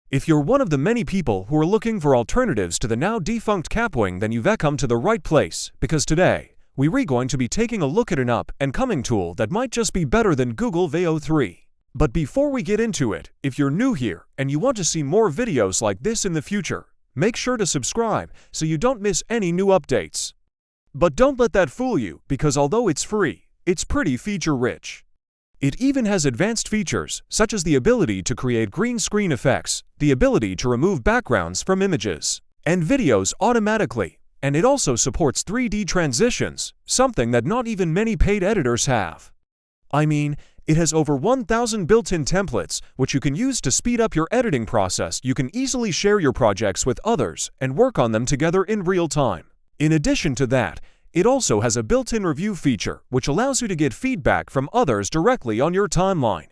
If you're one of the many people who are looking for alternatives to the now defunct Capwing, then you've come to the right place, because today, we're going to be taking a look at an up-and-coming tool that might just be better than Google VEO 3. But before we get into it, if you're new here and you want to see more videos like this in the future, make sure to subscribe so you don't miss any new updates. But don't let that fool you, because although it's free, it's pretty feature-rich. It even has advanced features, such as the ability to create green screen effects, the ability to remove backgrounds from images and videos automatically, and it also supports 3D transitions, something that not even many paid editors have. I mean, it has over 1,000 built-in templates, which you can use to speed up your editing process. You can easily share your projects with others and work on them together in real time. In addition to that, it also has a built-in review feature, which allows you to get feedback from others directly on your timeline.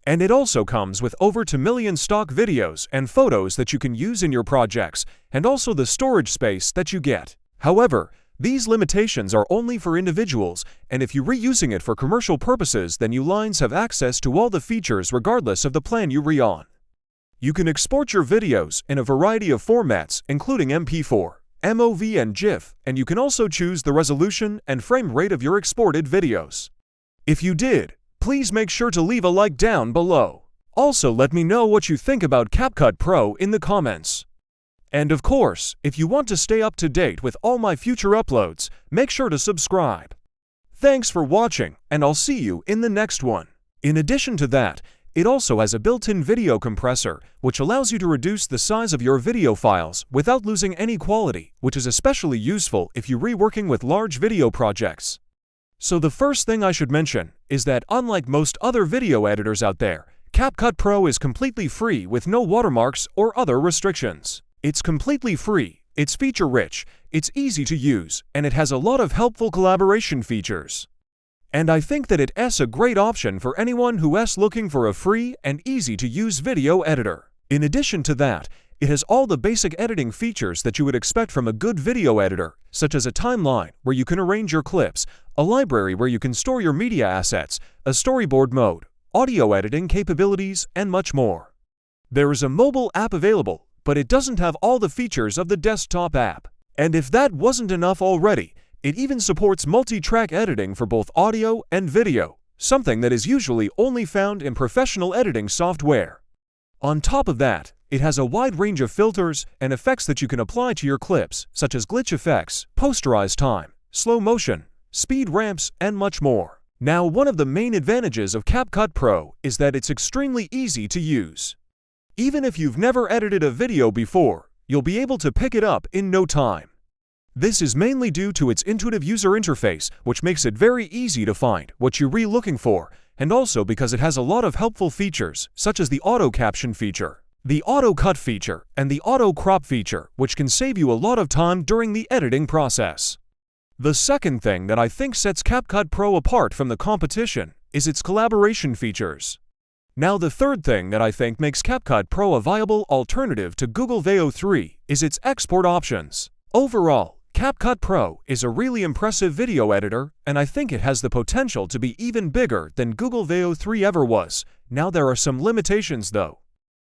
And it also comes with over 2 million stock videos and photos that you can use in your projects, and also the storage space that you get. However, these limitations are only for individuals, and if you're reusing it for commercial purposes, then you lines have access to all the features regardless of the plan you re-on. You can export your videos in a variety of formats, including MP4, MOV and GIF, and you can also choose the resolution and frame rate of your exported videos. If you did, please make sure to leave a like down below. Also, let me know what you think about CapCut Pro in the comments. And of course, if you want to stay up to date with all my future uploads, make sure to subscribe. Thanks for watching, and I'll see you in the next one. In addition to that, it also has a built-in video compressor, which allows you to reduce the size of your video files without losing any quality, which is especially useful if you're reworking with large video projects. So the first thing I should mention is that unlike most other video editors out there, CapCut Pro is completely free with no watermarks or other restrictions. It's completely free, it's feature-rich, it's easy to use, and it has a lot of helpful collaboration features. And I think that it's a great option for anyone who's looking for a free and easy-to-use video editor. In addition to that, it has all the basic editing features that you would expect from a good video editor, such as a timeline where you can arrange your clips, a library where you can store your media assets, a storyboard mode, audio editing capabilities, and much more. There is a mobile app available, but it doesn't have all the features of the desktop app. And if that wasn't enough already, it even supports multi-track editing for both audio and video, something that is usually only found in professional editing software. On top of that, it has a wide range of filters and effects that you can apply to your clips, such as glitch effects, posterize time, slow motion, speed ramps, and much more. Now, one of the main advantages of CapCut Pro is that it's extremely easy to use. Even if you've never edited a video before, you'll be able to pick it up in no time. This is mainly due to its intuitive user interface, which makes it very easy to find what you're looking for, and also because it has a lot of helpful features, such as the auto caption feature, the auto cut feature, and the auto crop feature, which can save you a lot of time during the editing process. The second thing that I think sets CapCut Pro apart from the competition is its collaboration features. Now, the third thing that I think makes CapCut Pro a viable alternative to Google VEO 3 is its export options. Overall, CapCut Pro is a really impressive video editor, and I think it has the potential to be even bigger than Google VEO 3 ever was. Now, there are some limitations though.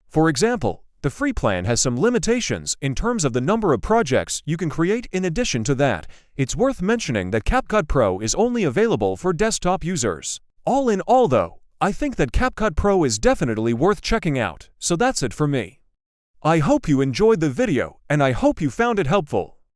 For example, the free plan has some limitations in terms of the number of projects you can create. In addition to that, it's worth mentioning that CapCut Pro is only available for desktop users. All in all though, I think that CapCut Pro is definitely worth checking out, so that's it for me. I hope you enjoyed the video, and I hope you found it helpful.